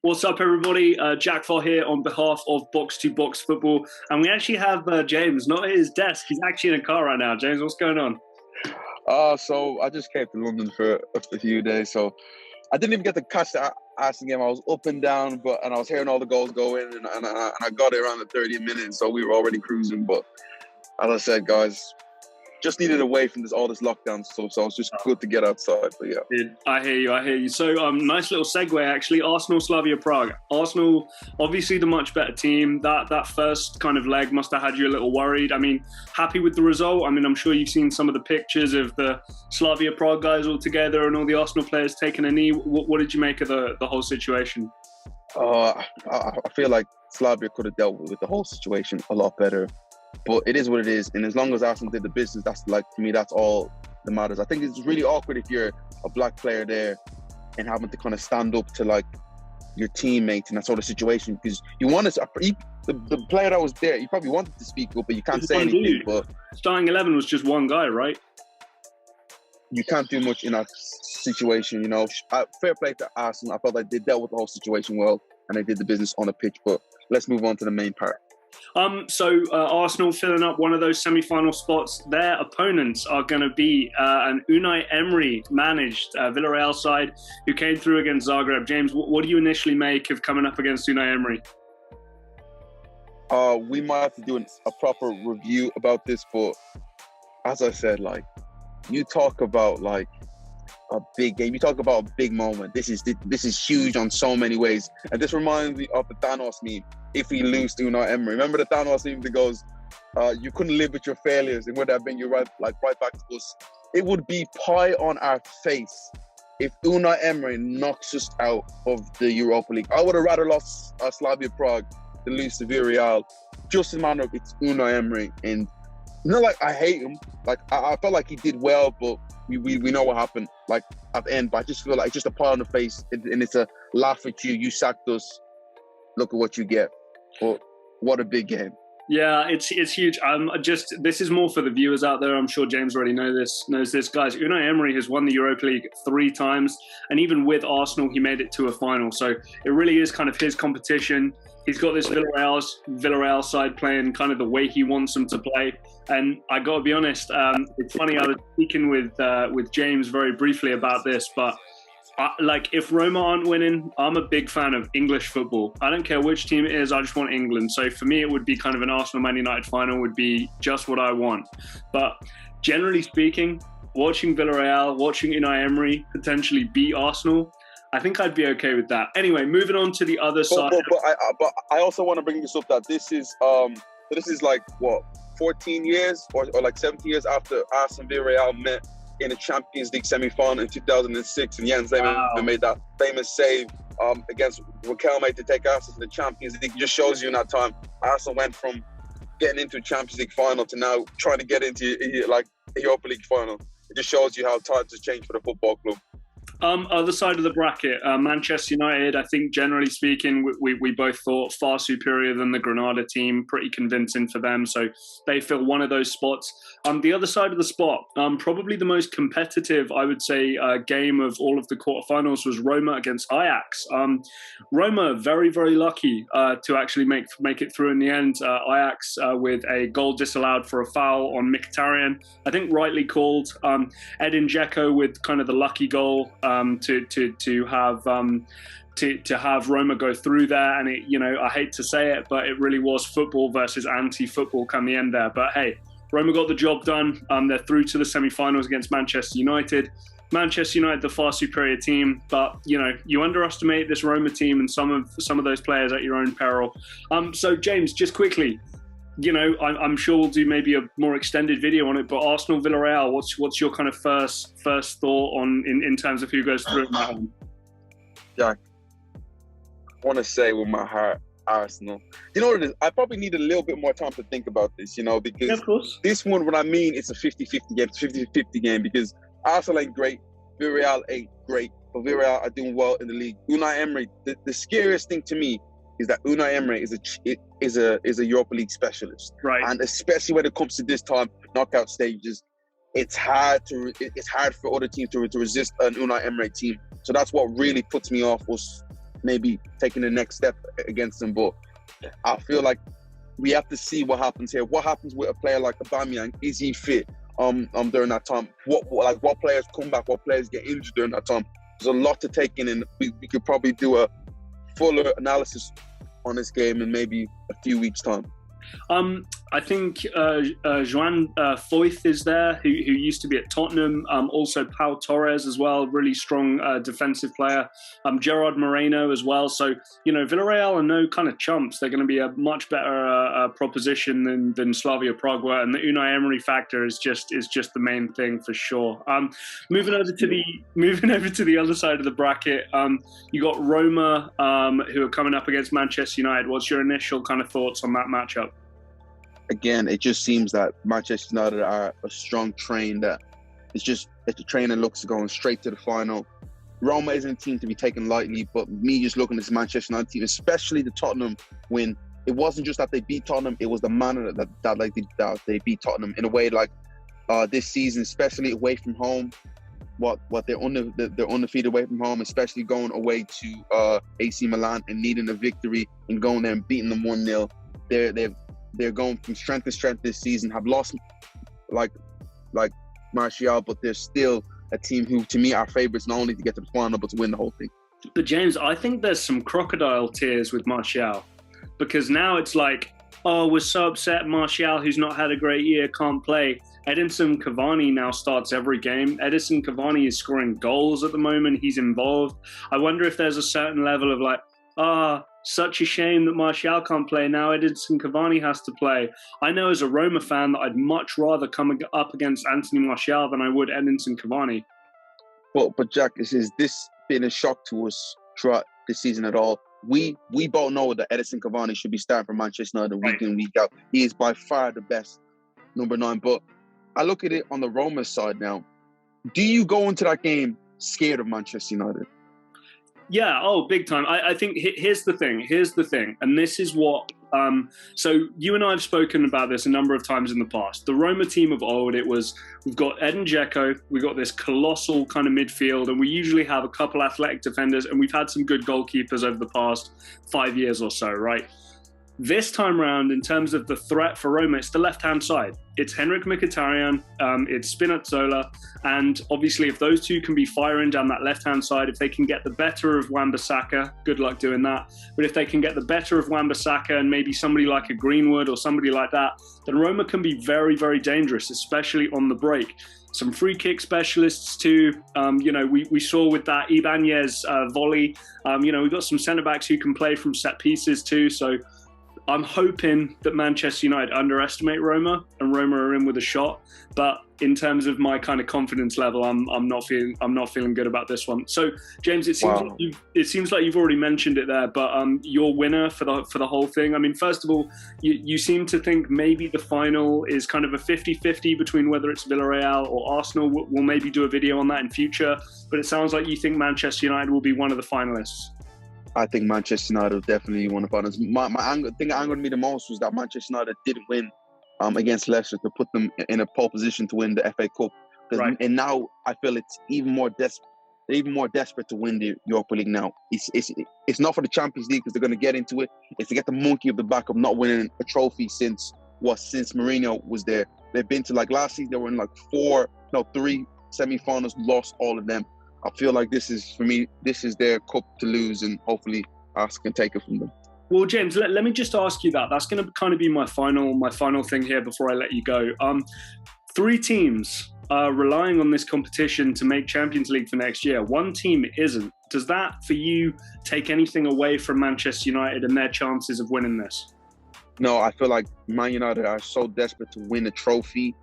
What's up, everybody? Jack Farr here on behalf of Box to Box Football. And we actually have James, not at his desk. He's actually in a car right now. James, what's going on? So I just came to London for a few days. So I didn't even get to catch the Arsenal game. I was up and down, and I was hearing all the goals go in. And I got it around the 30 minutes. So we were already cruising. But as I said, guys, just needed away from all this lockdown stuff, so it's just good to get outside. But yeah, Dude, I hear you. So, nice little segue actually. Arsenal, Slavia, Prague. Arsenal, obviously the much better team. That first kind of leg must have had you a little worried. I mean, happy with the result. I mean, I'm sure you've seen some of the pictures of the Slavia Prague guys all together and all the Arsenal players taking a knee. What did you make of the whole situation? I feel like Slavia could have dealt with the whole situation a lot better. But it is what it is. And as long as Arsenal did the business, to me, that's all that matters. I think it's really awkward if you're a black player there and having to kind of stand up to your teammates in that sort of situation, because you want to, the player that was there, you probably wanted to speak up, but you can't say anything. But starting 11 was just one guy, right? You can't do much in that situation, you know. Fair play to Arsenal. I felt like they dealt with the whole situation well and they did the business on the pitch. But let's move on to the main part. So Arsenal filling up one of those semi-final spots. Their opponents are going to be an Unai Emery managed Villarreal side who came through against Zagreb. James, what do you initially make of coming up against Unai Emery? We might have to do a proper review about this, but as I said, you talk about a big game. You talk about a big moment. This is huge on so many ways. And this reminds me of the Thanos meme. If we lose to Unai Emery, remember the Thanos meme that goes, "You couldn't live with your failures, and would that bring you right back to us?" It would be pie on our face if Unai Emery knocks us out of the Europa League. I would have rather lost Slavia Prague than lose to Villarreal. Just in manner of it's Unai Emery, and I hate him. I felt like he did well, but we know what happened. At the end, but I just feel like it's just a pie on the face, and it's a laugh at you. You sacked us. Look at what you get. But what a big game. Yeah, it's huge. This is more for the viewers out there. I'm sure James already knows this, guys. Unai Emery has won the Europa League 3 times, and even with Arsenal, he made it to a final. So it really is kind of his competition. He's got this Villarreal side playing kind of the way he wants them to play. And I got to be honest, it's funny. I was speaking with James very briefly about this, but if Roma aren't winning, I'm a big fan of English football. I don't care which team it is. I just want England. So for me, it would be kind of an Arsenal-Man United final would be just what I want. But generally speaking, watching Villarreal, watching Unai Emery potentially beat Arsenal, I think I'd be okay with that. Anyway, moving on to the other side. But I also want to bring this up that this is 14 years or 17 years after Arsenal and Villarreal met in a Champions League semi-final in 2006, and Jens Lehmann made that famous save against Riquelme to take Arsenal to the Champions League. It just shows you in that time, Arsenal went from getting into a Champions League final to now trying to get into a Europa League final. It just shows you how times have changed for the football club. Other side of the bracket, Manchester United, I think generally speaking, we both thought far superior than the Granada team, pretty convincing for them. So they fill one of those spots. The other side of the spot, probably the most competitive, I would say, game of all of the quarterfinals was Roma against Ajax. Roma, very, very lucky to actually make it through in the end. Ajax with a goal disallowed for a foul on Mkhitaryan, I think rightly called. Edin Dzeko with kind of the lucky goal. To have Roma go through there, and I hate to say it, but it really was football versus anti-football come the end there. But hey, Roma got the job done. They're through to the semi-finals against Manchester United. Manchester United, the far superior team, but you underestimate this Roma team and some of those players at your own peril. So James, just quickly. I'm sure we'll do maybe a more extended video on it, but Arsenal Villarreal, what's your kind of first thought on in terms of who goes through in that one? Jack, I want to say with my heart, Arsenal. You know what it is? I probably need a little bit more time to think about this, because of course. This one, what I mean, it's a 50-50 game. It's a 50-50 game because Arsenal ain't great, Villarreal ain't great, but Villarreal are doing well in the league. Unai Emery, the scariest thing to me is that Unai Emery is a Europa League specialist, right? And especially when it comes to this time knockout stages, it's hard for other teams to resist an Unai Emery team. So that's what really puts me off us maybe taking the next step against them. But I feel like we have to see what happens here. What happens with a player like Aubameyang? Is he fit during that time? What players come back? What players get injured during that time? There's a lot to take in, and we could probably do a fuller analysis on this game in maybe a few weeks' time. I think Joan Foyth is there, who used to be at Tottenham. Also Pau Torres as well, really strong defensive player. Gerard Moreno as well. So, Villarreal are no kind of chumps. They're going to be a much better proposition than Slavia Prague were, and the Unai Emery factor is just the main thing for sure. Moving over to the other side of the bracket, you got Roma, who are coming up against Manchester United. What's your initial kind of thoughts on that matchup? Again, it just seems that Manchester United are a strong train that it's a train that looks going straight to the final. Roma isn't a team to be taken lightly, but me just looking at this Manchester United team, especially the Tottenham win, it wasn't just that they beat Tottenham, it was the manner that they beat Tottenham in a way like this season, especially away from home. What they're undefeated away from home, especially going away to AC Milan and needing a victory and going there and beating them 1-0. They're going from strength to strength this season, have lost like Martial, but they're still a team who, to me, are favourites not only to get to the final, but to win the whole thing. But James, I think there's some crocodile tears with Martial, because now it's like, oh, we're so upset Martial, who's not had a great year, can't play. Edinson Cavani now starts every game. Edinson Cavani is scoring goals at the moment. He's involved. I wonder if there's a certain level of like, such a shame that Martial can't play. Now Edinson Cavani has to play. I know as a Roma fan that I'd much rather come up against Anthony Martial than I would Edinson Cavani. But Jack, is this been a shock to us throughout this season at all? We both know that Edinson Cavani should be starting for Manchester United week in, week out. He is by far the best number 9. But I look at it on the Roma side now. Do you go into that game scared of Manchester United? Yeah, big time. I think here's the thing, and this is what. So you and I have spoken about this a number of times in the past. The Roma team of old, we've got Edin Dzeko, we've got this colossal kind of midfield, and we usually have a couple athletic defenders, and we've had some good goalkeepers over the past 5 years or so, right? This time round, in terms of the threat for Roma, it's the left-hand side. It's Henrik Mkhitaryan, it's Spinazzola, and obviously if those two can be firing down that left-hand side, if they can get the better of Wan-Bissaka, good luck doing that. But if they can get the better of Wan-Bissaka and maybe somebody like a Greenwood or somebody like that, then Roma can be very, very dangerous, especially on the break. Some free kick specialists too. We saw with that Ibanez volley. We've got some centre-backs who can play from set pieces too, so I'm hoping that Manchester United underestimate Roma and Roma are in with a shot. But in terms of my kind of confidence level, I'm not feeling good about this one. So James, it seems like you've already mentioned it there, but your winner for the whole thing. I mean, first of all, you seem to think maybe the final is kind of a 50-50 between whether it's Villarreal or Arsenal. We'll maybe do a video on that in future, but it sounds like you think Manchester United will be one of the finalists. I think Manchester United definitely won the finals. My thing that angered me the most was that Manchester United didn't win against Leicester to put them in a pole position to win the FA Cup. Right. And now I feel it's even more desperate. They're even more desperate to win the Europa League now. It's not for the Champions League because they're going to get into it. It's to get the monkey of the back of not winning a trophy since Mourinho was there. They've been to last season. They were in 3 semi-finals, lost all of them. I feel like this is their cup to lose, and hopefully Arsenal can take it from them. Well, James, let me just ask you that. That's going to kind of be my final thing here before I let you go. 3 teams are relying on this competition to make Champions League for next year. 1 team isn't. Does that, for you, take anything away from Manchester United and their chances of winning this? No, I feel like Man United are so desperate to win a trophy.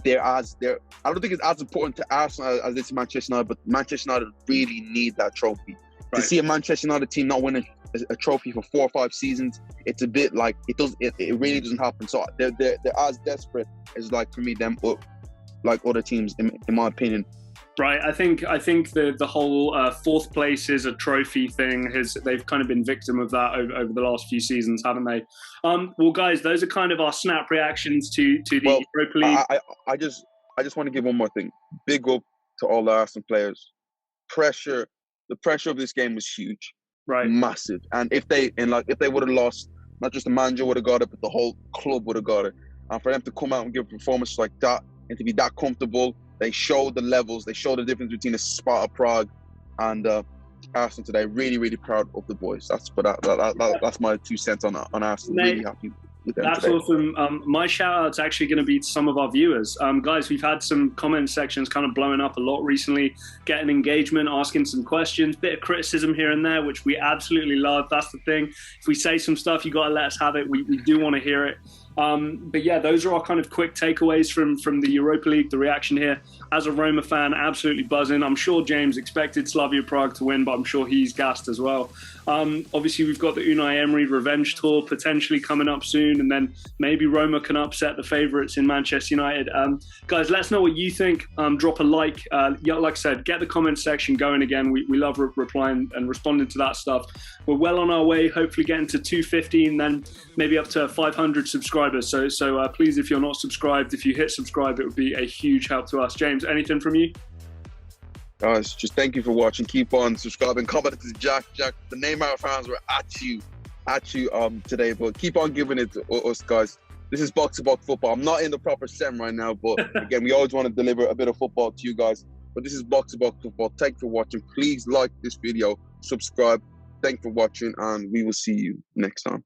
I don't think it's as important to Arsenal as it's Manchester United, but Manchester United really need that trophy. Right. To see a Manchester United team not win a trophy for 4 or 5 seasons, it's a bit like it really doesn't happen. So they're as desperate as for me them other teams in my opinion. Right, I think the whole 4th place is a trophy thing. They've kind of been victim of that over the last few seasons, haven't they? Well, guys, those are kind of our snap reactions to the Europa League. I just want to give one more thing. Big up to all the Arsenal players. The pressure of this game was huge. Right. massive. And if they would have lost, not just the manager would have got it, but the whole club would have got it. And for them to come out and give a performance like that and to be that comfortable, they showed the levels, they showed the difference between a Sparta Prague and Arsenal today. Really, really proud of the boys. That's my 2 cents on Arsenal. Mate, really happy with them that's today. awesome. My shout out's actually going to be to some of our viewers. Guys, we've had some comment sections kind of blowing up a lot recently, getting engagement, asking some questions, bit of criticism here and there, which we absolutely love. That's the thing. If we say some stuff, you got to let us have it. We do want to hear it. But yeah, those are our kind of quick takeaways from the Europa League, the reaction here. As a Roma fan, absolutely buzzing. I'm sure James expected Slavia Prague to win, but I'm sure he's gassed as well. Obviously, we've got the Unai Emery revenge tour potentially coming up soon, and then maybe Roma can upset the favourites in Manchester United. Guys, let us know what you think. Drop a like. Like I said, get the comment section going again. We love replying and responding to that stuff. We're well on our way, hopefully getting to 250 and then maybe up to 500 subscribers. So please, if you're not subscribed, if you hit subscribe, it would be a huge help to us. James, anything from you? Guys, just thank you for watching. Keep on subscribing. Comment to Jack. The Neymar fans were at you today, but keep on giving it to us, guys. This is box to box football. I'm not in the proper sem right now, but again, we always want to deliver a bit of football to you guys. But this is box to box football. Thank you for watching. Please like this video, subscribe. Thank you for watching, and we will see you next time.